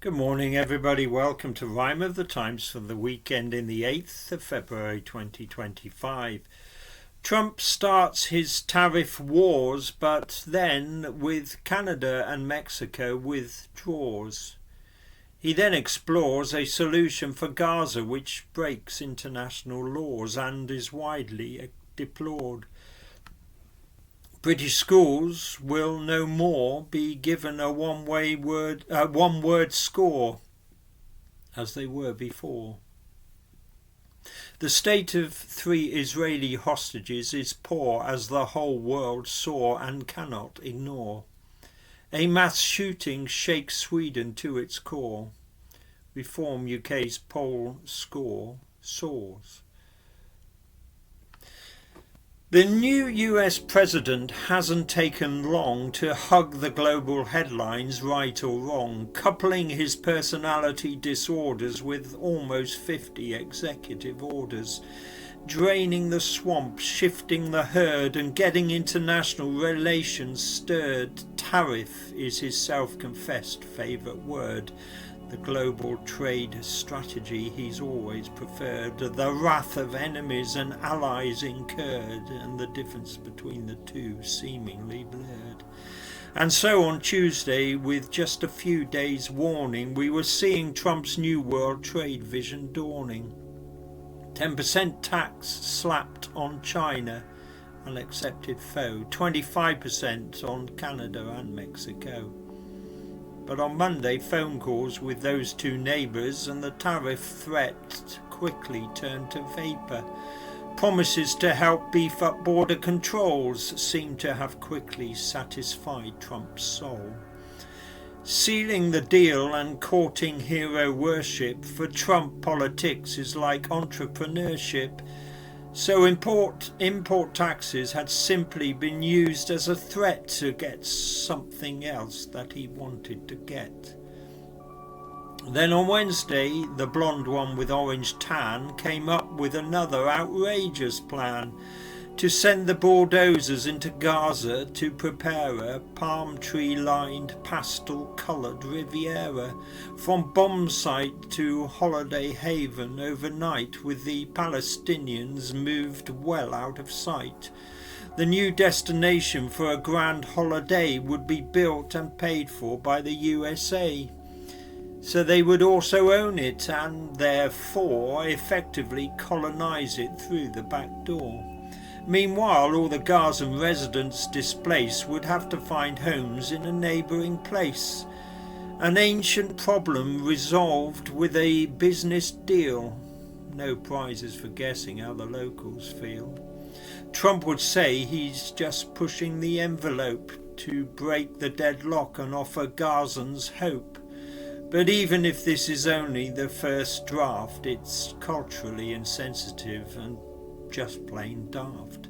Good morning, everybody. Welcome to Rhyme of the Times for the weekend in the 8th of February 2025. Trump starts his tariff wars, but then, with Canada and Mexico, withdraws. He then explores a solution for Gaza which breaks international laws and is widely deplored. British schools will no more be given a one-word score as they were before. The state of 3 Israeli hostages is poor as the whole world saw and cannot ignore. A mass shooting shakes Sweden to its core. Reform UK's poll score soars. The new US president hasn't taken long to hug the global headlines, right or wrong, coupling his personality disorders with almost 50 executive orders, draining the swamp, shifting the herd and getting international relations stirred. Tariff is his self-confessed favourite word. The global trade strategy he's always preferred, the wrath of enemies and allies incurred, and the difference between the two seemingly blurred. And so on Tuesday, with just a few days' warning, we were seeing Trump's new world trade vision dawning. 10% tax slapped on China, an accepted foe, 25% on Canada and Mexico. But on Monday, phone calls with those two neighbours and the tariff threat quickly turned to vapour. Promises to help beef up border controls seem to have quickly satisfied Trump's soul. Sealing the deal and courting hero worship for Trump, politics is like entrepreneurship. So import taxes had simply been used as a threat to get something else that he wanted to get. Then on Wednesday, the blonde one with orange tan came up with another outrageous plan to send the bulldozers into Gaza to prepare a palm tree lined pastel coloured Riviera from bomb site to holiday haven overnight, with the Palestinians moved well out of sight. The new destination for a grand holiday would be built and paid for by the USA. So they would also own it and therefore effectively colonise it through the back door. Meanwhile, all the Gazan residents displaced would have to find homes in a neighbouring place. An ancient problem resolved with a business deal. No prizes for guessing how the locals feel. Trump would say he's just pushing the envelope to break the deadlock and offer Gazans hope. But even if this is only the first draft, it's culturally insensitive and just plain daft.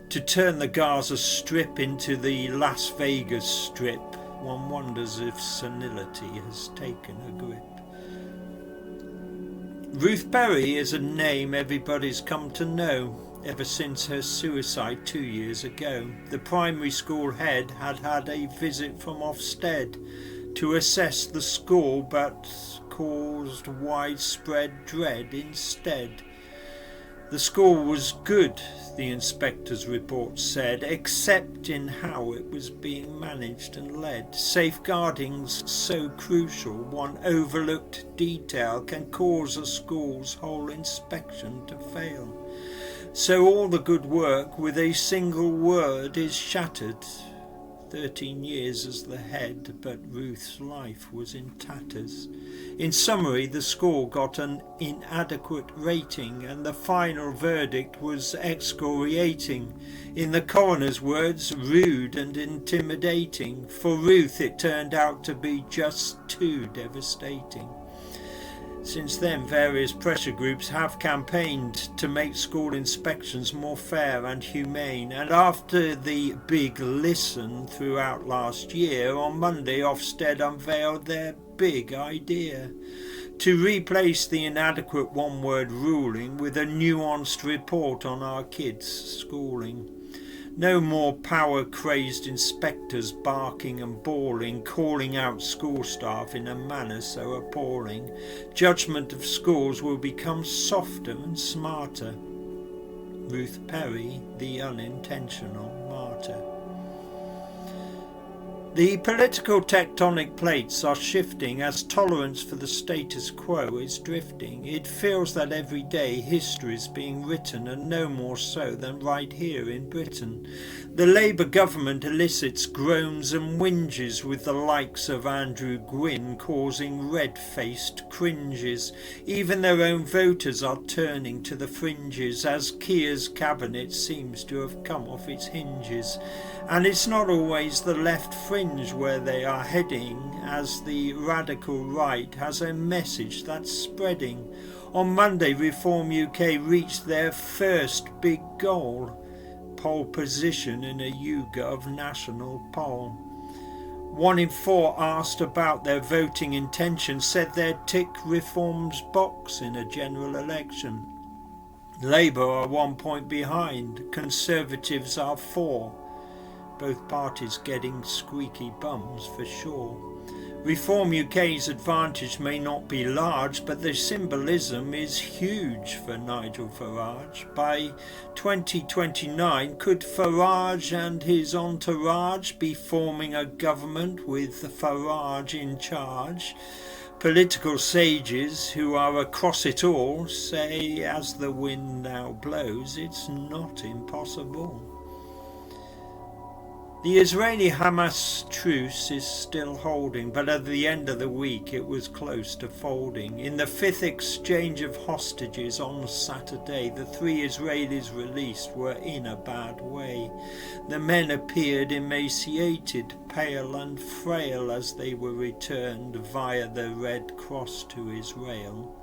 To turn the Gaza Strip into the Las Vegas Strip, one wonders if senility has taken a grip. Ruth Berry is a name everybody's come to know ever since her suicide 2 years ago. The primary school head had had a visit from Ofsted to assess the school, but caused widespread dread instead. The school was good, the inspector's report said, except in how it was being managed and led. Safeguarding's so crucial, one overlooked detail can cause a school's whole inspection to fail. So all the good work with a single word is shattered. 13 years as the head, but Ruth's life was in tatters. In summary, the school got an inadequate rating and the final verdict was excoriating. In the coroner's words, rude and intimidating. For Ruth, it turned out to be just too devastating. Since then, various pressure groups have campaigned to make school inspections more fair and humane, and after the big listen throughout last year, on Monday Ofsted unveiled their big idea: to replace the inadequate one-word ruling with a nuanced report on our kids' schooling. No more power-crazed inspectors barking and bawling, calling out school staff in a manner so appalling. Judgment of schools will become softer and smarter. Ruth Perry, the unintentional martyr. The political tectonic plates are shifting as tolerance for the status quo is drifting. It feels that every day history is being written, and no more so than right here in Britain. The Labour government elicits groans and whinges, with the likes of Andrew Gwynn causing red-faced cringes. Even their own voters are turning to the fringes, as Keir's cabinet seems to have come off its hinges. And it's not always the left fringe where they are heading, as the radical right has a message that's spreading. On Monday, Reform UK reached their first big goal: pole position in a YouGov national poll. 1 in 4 asked about their voting intention said they'd tick Reform's box in a general election. Labour are 1 point behind, Conservatives are 4. Both parties getting squeaky bums for sure. Reform UK's advantage may not be large, but the symbolism is huge for Nigel Farage. By 2029, could Farage and his entourage be forming a government with Farage in charge? Political sages who are across it all say, as the wind now blows, it's not impossible. The Israeli-Hamas truce is still holding, but at the end of the week it was close to folding. In the 5th exchange of hostages on Saturday, the 3 Israelis released were in a bad way. The men appeared emaciated, pale and frail as they were returned via the Red Cross to Israel.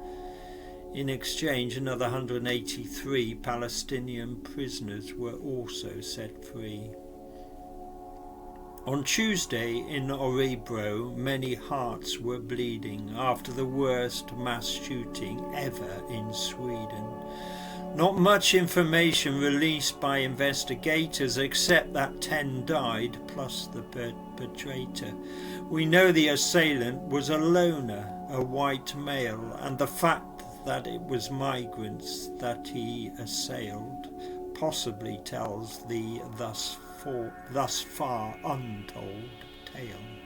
In exchange, another 183 Palestinian prisoners were also set free. On Tuesday in Örebro, many hearts were bleeding after the worst mass shooting ever in Sweden. Not much information released by investigators except that 10 died, plus the perpetrator. We know the assailant was a loner, a white male, and the fact that it was migrants that he assailed possibly tells the thus far untold tale.